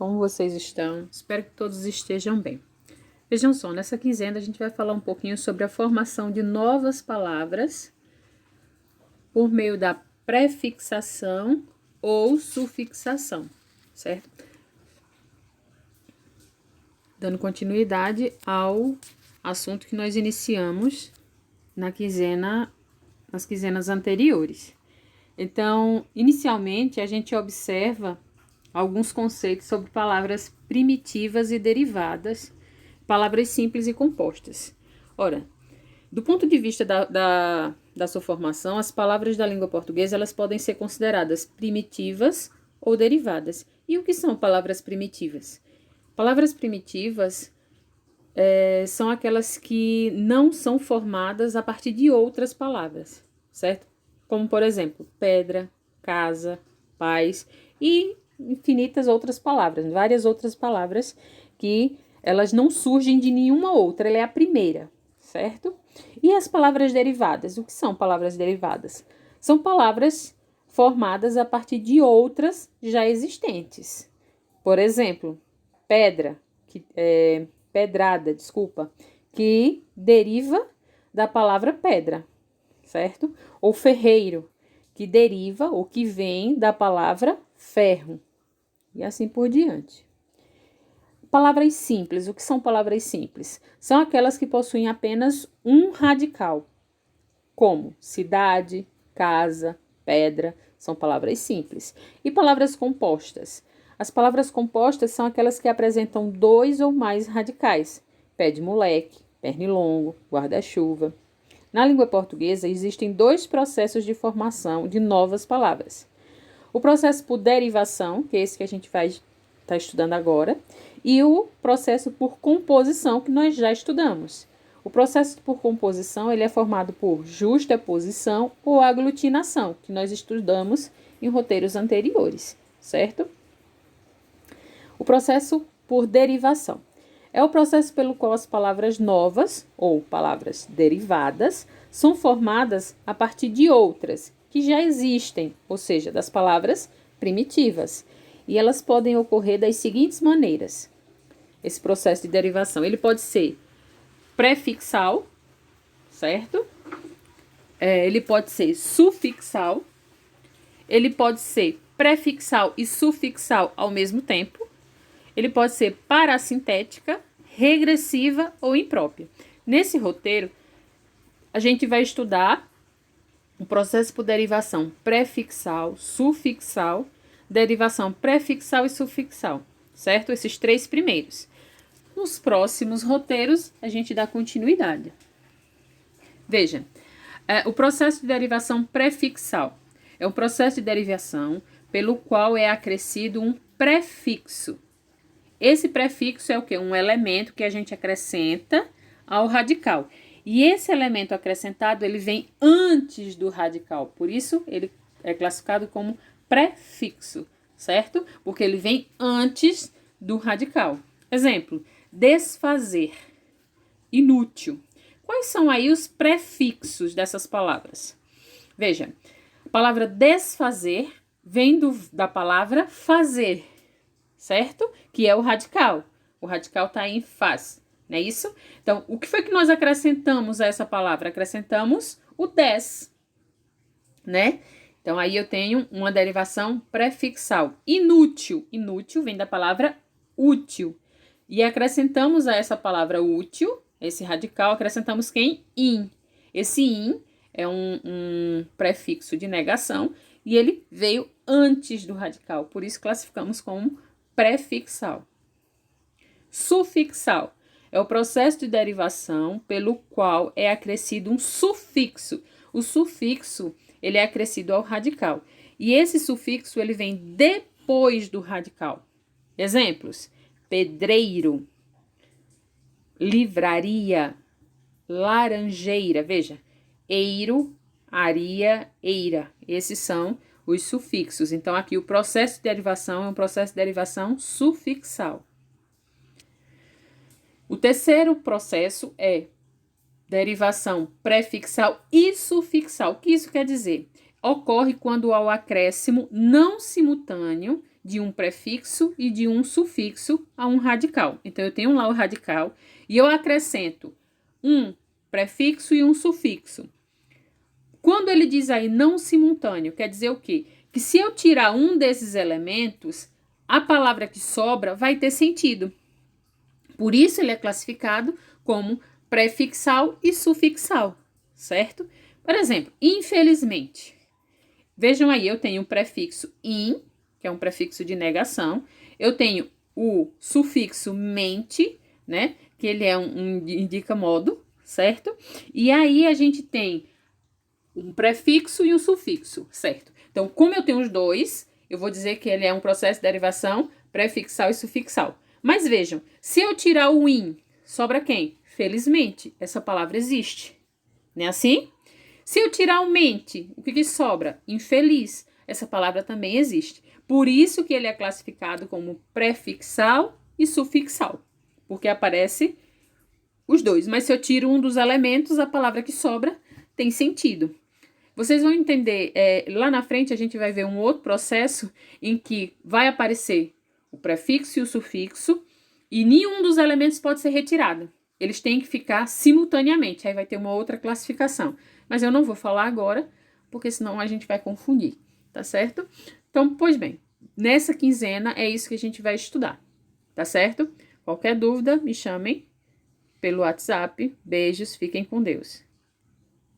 Como vocês estão? Espero que todos estejam bem. Vejam só, nessa quinzena a gente vai falar um pouquinho sobre a formação de novas palavras por meio da prefixação ou sufixação, certo? Dando continuidade ao assunto que nós iniciamos nas quinzenas anteriores. Então, inicialmente, a gente observa alguns conceitos sobre palavras primitivas e derivadas, palavras simples e compostas. Ora, do ponto de vista da sua formação, as palavras da língua portuguesa elas podem ser consideradas primitivas ou derivadas. E o que são palavras primitivas? Palavras primitivas são aquelas que não são formadas a partir de outras palavras, certo? Como, por exemplo, pedra, casa, paz e infinitas outras palavras, várias outras palavras que elas não surgem de nenhuma outra, ela é a primeira, certo? E as palavras derivadas, o que são palavras derivadas? São palavras formadas a partir de outras já existentes. Por exemplo, pedrada, que deriva da palavra pedra, certo? Ou ferreiro, que deriva ou que vem da palavra ferro. E assim por diante. Palavras simples. O que são palavras simples? São aquelas que possuem apenas um radical, como cidade, casa, pedra, são palavras simples. E palavras compostas. As palavras compostas são aquelas que apresentam dois ou mais radicais. Pé de moleque, pernilongo, guarda-chuva. Na língua portuguesa, existem dois processos de formação de novas palavras. O processo por derivação, que é esse que a gente vai estar estudando agora, e o processo por composição, que nós já estudamos. O processo por composição ele é formado por justaposição ou aglutinação, que nós estudamos em roteiros anteriores, certo? O processo por derivação é o processo pelo qual as palavras novas, ou palavras derivadas, são formadas a partir de outras que já existem, ou seja, das palavras primitivas. E elas podem ocorrer das seguintes maneiras. Esse processo de derivação, ele pode ser prefixal, certo? Ele pode ser sufixal, ele pode ser prefixal e sufixal ao mesmo tempo. Ele pode ser parassintética, regressiva ou imprópria. Nesse roteiro, a gente vai estudar o processo por derivação prefixal, sufixal, derivação prefixal e sufixal, certo? Esses três primeiros. Nos próximos roteiros, a gente dá continuidade. Veja, o processo de derivação prefixal é um processo de derivação pelo qual é acrescido um prefixo. Esse prefixo é o quê? Um elemento que a gente acrescenta ao radical. E esse elemento acrescentado, ele vem antes do radical. Por isso, ele é classificado como prefixo, certo? Porque ele vem antes do radical. Exemplo, desfazer, inútil. Quais são aí os prefixos dessas palavras? Veja, a palavra desfazer vem da palavra fazer, certo? Que é o radical. O radical está em faz, não é isso? Então, o que foi que nós acrescentamos a essa palavra? Acrescentamos o des, né? Então, aí eu tenho uma derivação prefixal. Inútil. Inútil vem da palavra útil. E acrescentamos a essa palavra útil, esse radical, acrescentamos quem? In. Esse in é um prefixo de negação e ele veio antes do radical. Por isso, classificamos como prefixal. Sufixal é o processo de derivação pelo qual é acrescido um sufixo. O sufixo, ele é acrescido ao radical. E esse sufixo, ele vem depois do radical. Exemplos: pedreiro, livraria, laranjeira. Veja, eiro, aria, eira. Esses são os sufixos. Então, aqui o processo de derivação é um processo de derivação sufixal. O terceiro processo é derivação prefixal e sufixal. O que isso quer dizer? Ocorre quando há o acréscimo não simultâneo de um prefixo e de um sufixo a um radical. Então, eu tenho lá o radical e eu acrescento um prefixo e um sufixo. Quando ele diz aí não simultâneo, quer dizer o quê? Que se eu tirar um desses elementos, a palavra que sobra vai ter sentido. Por isso ele é classificado como prefixal e sufixal, certo? Por exemplo, infelizmente. Vejam aí, eu tenho o prefixo in, que é um prefixo de negação. Eu tenho o sufixo mente, né? Que ele é indica modo, certo? E aí a gente tem um prefixo e um sufixo, certo? Então, como eu tenho os dois, eu vou dizer que ele é um processo de derivação prefixal e sufixal. Mas vejam, se eu tirar o in, sobra quem? Felizmente, essa palavra existe. Não é assim? Se eu tirar o mente, o que sobra? Infeliz. Essa palavra também existe. Por isso que ele é classificado como prefixal e sufixal. Porque aparece os dois. Mas se eu tiro um dos elementos, a palavra que sobra tem sentido. Vocês vão entender, lá na frente a gente vai ver um outro processo em que vai aparecer o prefixo e o sufixo e nenhum dos elementos pode ser retirado. Eles têm que ficar simultaneamente, aí vai ter uma outra classificação. Mas eu não vou falar agora, porque senão a gente vai confundir, tá certo? Então, pois bem, nessa quinzena é isso que a gente vai estudar, tá certo? Qualquer dúvida, me chamem pelo WhatsApp. Beijos, fiquem com Deus.